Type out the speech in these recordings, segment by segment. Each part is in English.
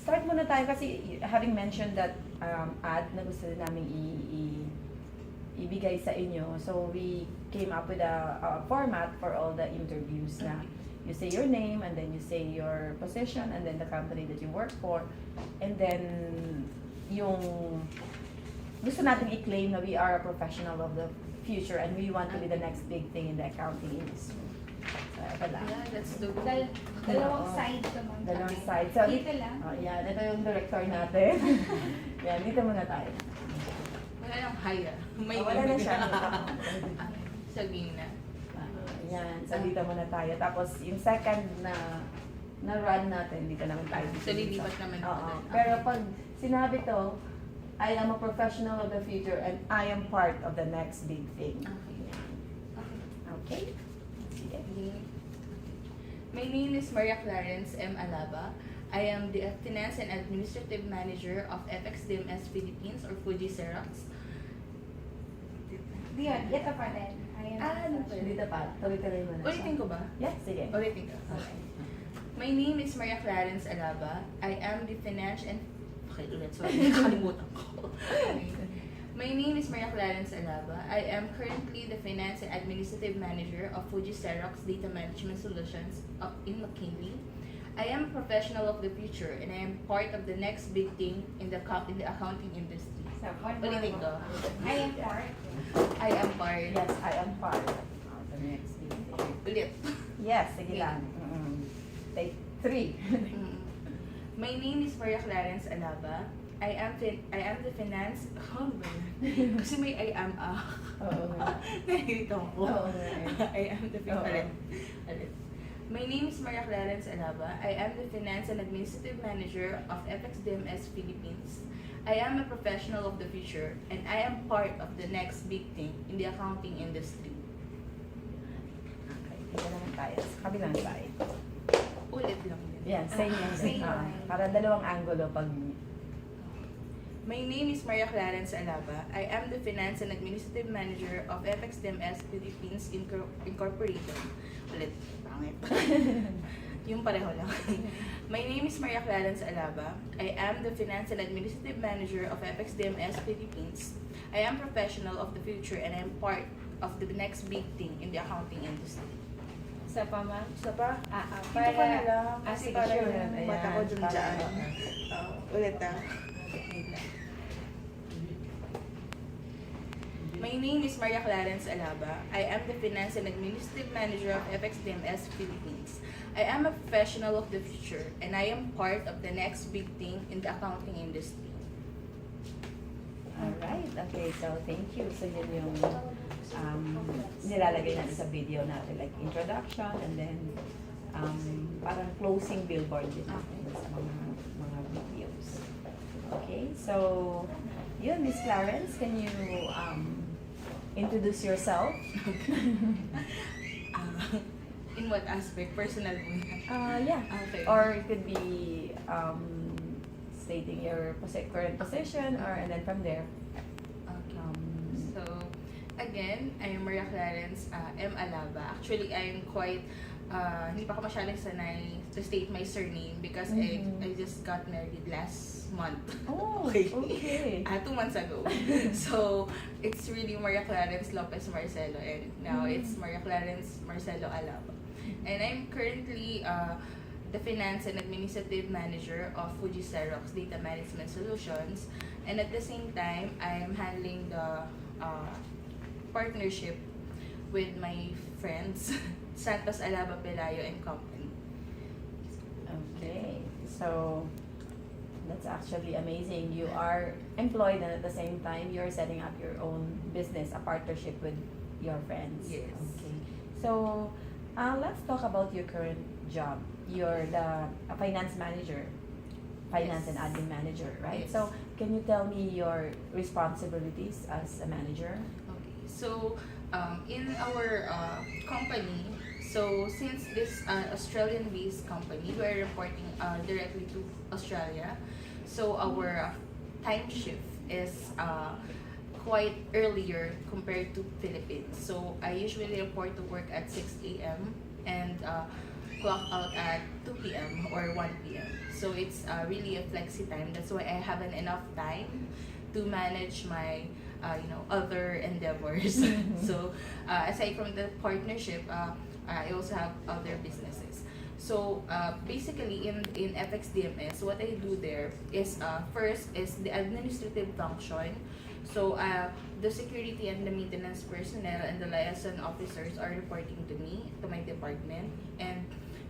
start muna tayo kasi having mentioned that ad na gusto namin ibigay sa inyo. So we came up with a format for all the interviews na you say your name and then you say your position and then the company that you work for and then yung gusto natin i-claim na we are a professional of the future and we want to be the next big thing in the accounting industry. So, ito lang. Yeah, let's do it. Dalawang Oo. side naman. Dalawang side. So, Dito lang. Oh, yan. Ito yung director natin. Yan, dito muna tayo. Wala lang haya. May Oh, wala na siya. Sa gina. Yan. So, dito muna tayo. Tapos, yung second na run natin, dito naman tayo. So, lilipat naman ako Oo. doon. Pero pag sinabi to, I am a professional of the future and I am part of the next big thing. Okay. Okay? Sige. My name is Maria Clarence M. Alaba. I am the Finance and Administrative Manager of FXDMS Philippines or Fuji Xerox. Diyan, ito pa rin. Ayan. Ano ba yun? Dito pa. Tuloy-tuloy mo na siya. Ulitin ko ba? Yes, sige. Ulitin ko. Okay. My name is Maria Clarence Alaba. I am the Finance and... Okay, ulit. Sorry, nakalimutan ko. My name is Maria Clarence Alaba. I am currently the Finance and Administrative Manager of Fuji Xerox Data Management Solutions in McKinley. I am a professional of the future and I am part of the next big thing in the accounting industry. So, one more. Ulitin ko. I am part. I am part. Yes, I am part of the next big thing. Ulit. Yes, sige Okay. lang. Take 3. My name is Maria Clarence Alaba. I am the finance. Ano ba yan? Kasi may I am Oo nga. Nahihito ko. Oo nga. I am the Oo. Ulit. My name is Maria Clarence Alaba. I am the Finance and Administrative Manager of FXDMS Philippines. I am a professional of the future and I am part of the next big thing in the accounting industry. Okay, dito naman tayo. Sa kabilang side. Ulit lang din. Yan, same yan. Same Ah, line. para dalawang angulo pag... My name is Maria Clarence Alaba. I am the Finance and Administrative Manager of FXDMS Philippines Incorporated. Ulit, pangit. Yung pareho lang. My name is Maria Clarence Alaba. I am the Finance and Administrative Manager of FXDMS Philippines. I am professional of the future and I am part of the next big thing in the accounting industry. Isa pa, ma'am. Isa pa? Dito Dito pa na lang. Sige, para sure. yung mata ko dun dyan. Ulit My name is Maria Clarence Alaba. I am the Finance and Administrative Manager of FXDMS Philippines. I am a professional of the future and I am part of the next big thing in the accounting industry. Alright, okay. So, thank you. So, yun yung nilalagay natin sa video natin. Like, introduction and then parang closing billboard din natin sa mga videos. Okay, so, yun, Miss Clarence, can you introduce yourself? In what aspect? Personal mo na? Yeah. Okay. Or it could be stating your current position, or and then from there. Okay. So, again, I'm Maria Clarence M. Alaba. Actually, I'm quite, hindi pa ako masyadong sanay to state my surname because I just got married last month. Oh, Okay. okay. 2 months ago. So, it's really Maria Clarence Lopez Marcelo and now it's Maria Clarence Marcelo Alaba. And I'm currently the Finance and Administrative Manager of Fuji Xerox Data Management Solutions. And at the same time, I'm handling the partnership with my friends, Santos Alaba Pelayo and Company. Okay. So that's actually amazing. You are employed and at the same time you're setting up your own business, a partnership with your friends. Yes. Okay. So let's talk about your current job. You're a finance manager, finance Yes. and admin manager, right? Yes. So can you tell me your responsibilities as a manager? Okay. So, in our company, so since this Australian-based company, we're reporting directly to Australia. So our time shift is quite earlier compared to Philippines. So I usually report to work at 6 a.m. and clock out at 2 p.m. or 1 p.m. So it's really a flexi time. That's why I have enough time to manage my other endeavors. So aside from the partnership, I also have other businesses. So basically in FXDMS, what I do there is first is the administrative function. So the security and the maintenance personnel and the liaison officers are reporting to me, to my department, and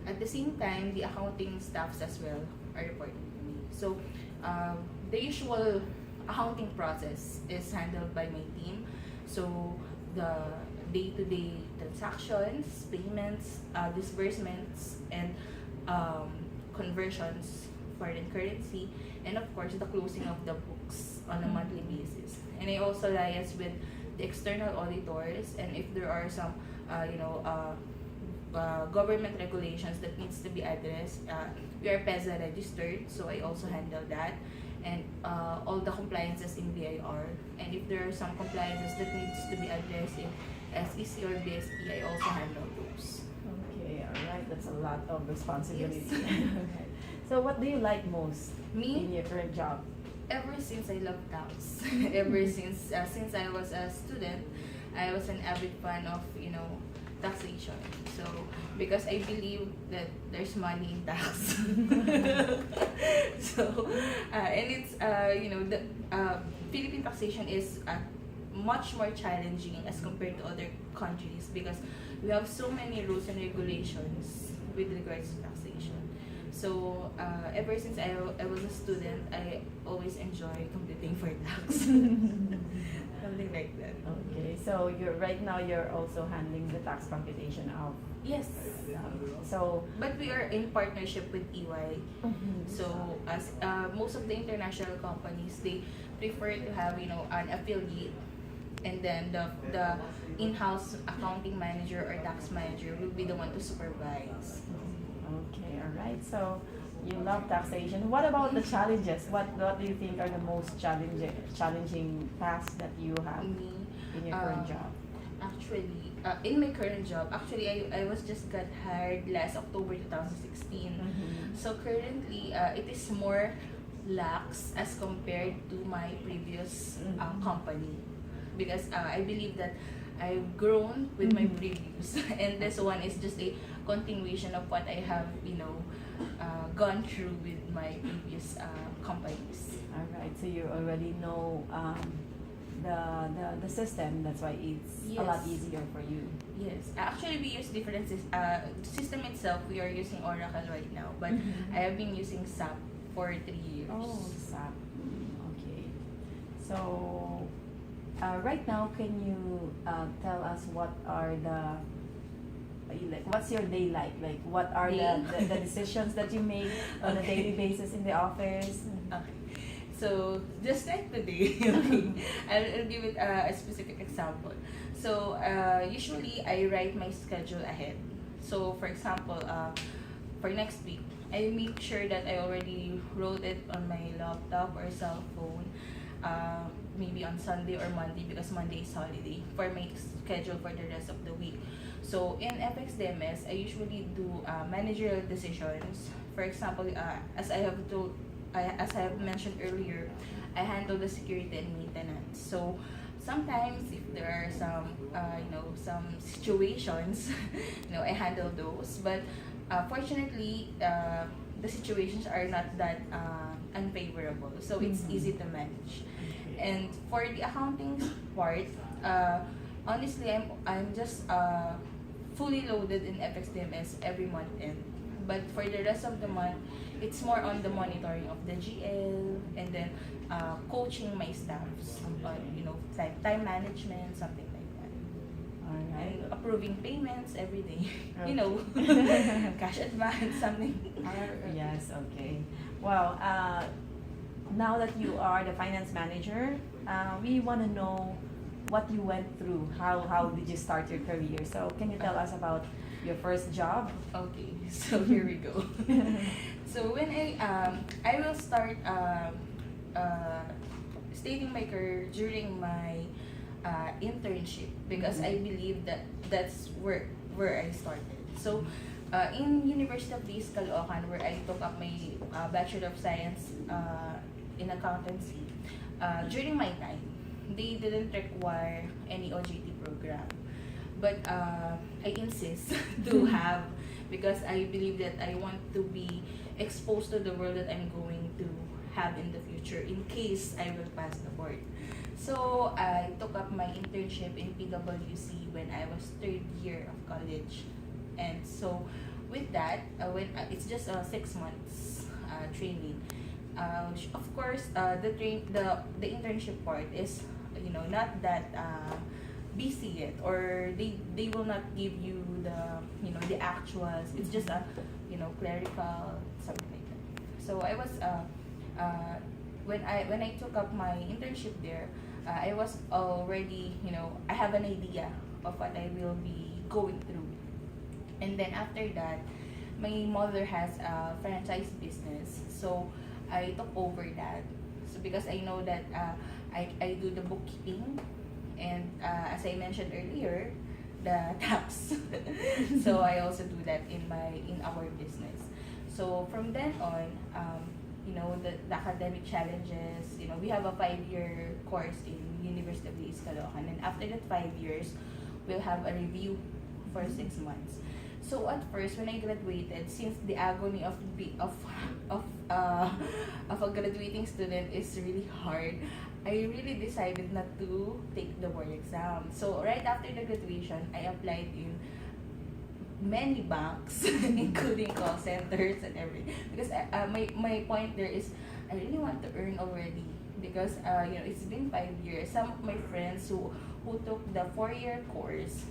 at the same time, the accounting staffs as well are reporting to me. So the usual accounting process is handled by my team. So the day-to-day transactions, payments, disbursements, and conversions, foreign currency, and of course the closing of the books on a monthly basis. And I also liaise with the external auditors, and if there are some government regulations that needs to be addressed, we are PEZA registered, so I also handle that, and all the compliances in BIR. And if there are some compliances that needs to be addressed in SEC or BSP, I also handle those. Okay, alright. That's a lot of responsibility. Okay. So what do you like most in Me, your current job? ever since I love tax, ever since I was a student, I was an avid fan of taxation. So because I believe that there's money in tax. So and it's the Philippine taxation is much more challenging as compared to other countries because we have so many rules and regulations with regards to taxation. So ever since I was a student, I always enjoy computing for tax. Something like that. Okay, so you're also handling the tax computation of. Yes. So. But we are in partnership with EY. So as most of the international companies, they prefer to have an affiliate, and then the in-house accounting manager or tax manager will be the one to supervise. Okay, all right. So you love taxation. What about the challenges? What do you think are the most challenging tasks that you have Me, in your current job? actually, in my current job, actually I was just got hired last October 2016. So currently, it is more lax as compared to my previous company, because I believe that I've grown with my previous, and this one is just a continuation of what I have gone through with my previous companies. All right. So you already know the system. That's why it's a lot Yes. easier for you. Yes, actually we use different system itself. We are using Oracle right now, but I have been using SAP for 3 years. Oh, SAP. Okay. So, right now, can you tell us what are what's your day like? Like, what are the decisions that you make on a Okay. daily basis in the office? Okay. So just like today, okay, I'll give it a specific example. So usually I write my schedule ahead. So for example, for next week, I make sure that I already wrote it on my laptop or cell phone, maybe on Sunday or Monday, because Monday is holiday, for my schedule for the rest of the week. So in FXDMS, I usually do managerial decisions. For example, as I have mentioned earlier, I handle the security and maintenance. So sometimes if there are some situations, I handle those. But fortunately, the situations are not that unfavorable, so it's easy to manage. And for the accounting part, honestly, I'm just fully loaded in FXDMS every month end. But for the rest of the month, it's more on the monitoring of the GL, and then coaching my staffs on like time management, something like that. Alright. And approving payments every day. Cash advance, something. Yes, okay. Well, now that you are the finance manager, we want to know what you went through. How did you start your career? So can you tell us about your first job? Okay, so here we go. So when I will start stating my career during my internship, because I believe that that's where I started. So in University of East Caloocan, where I took up my Bachelor of Science in accountancy, during my time, they didn't require any OJT program. But I insist to have, because I believe that I want to be exposed to the world that I'm going to have in the future in case I will pass the board. So I took up my internship in PwC when I was third year of college, and so with that, when it's just a 6 months training. Of course, the internship part is, you know, not that busy yet, or they will not give you the, you know, the actuals. It's just a, you know, clerical, something like that. So I was when I took up my internship there, I was already, you know, I have an idea of what I will be going through. And then after that, my mother has a franchise business, so I took over that. So because I know that I do the bookkeeping, and as I mentioned earlier, the tax. So I also do that in our business. So from then on, you know, the academic challenges, you know, we have a 5-year course in University of East Caloocan, and after that 5 years, we'll have a review for 6 months. So at first, when I graduated, since the agony of a graduating student is really hard, I really decided not to take the board exam. So right after the graduation, I applied in many banks, including call centers and everything. Because my point there is, I really want to earn already. Because you know, it's been 5 years. Some of my friends who took the 4-year course,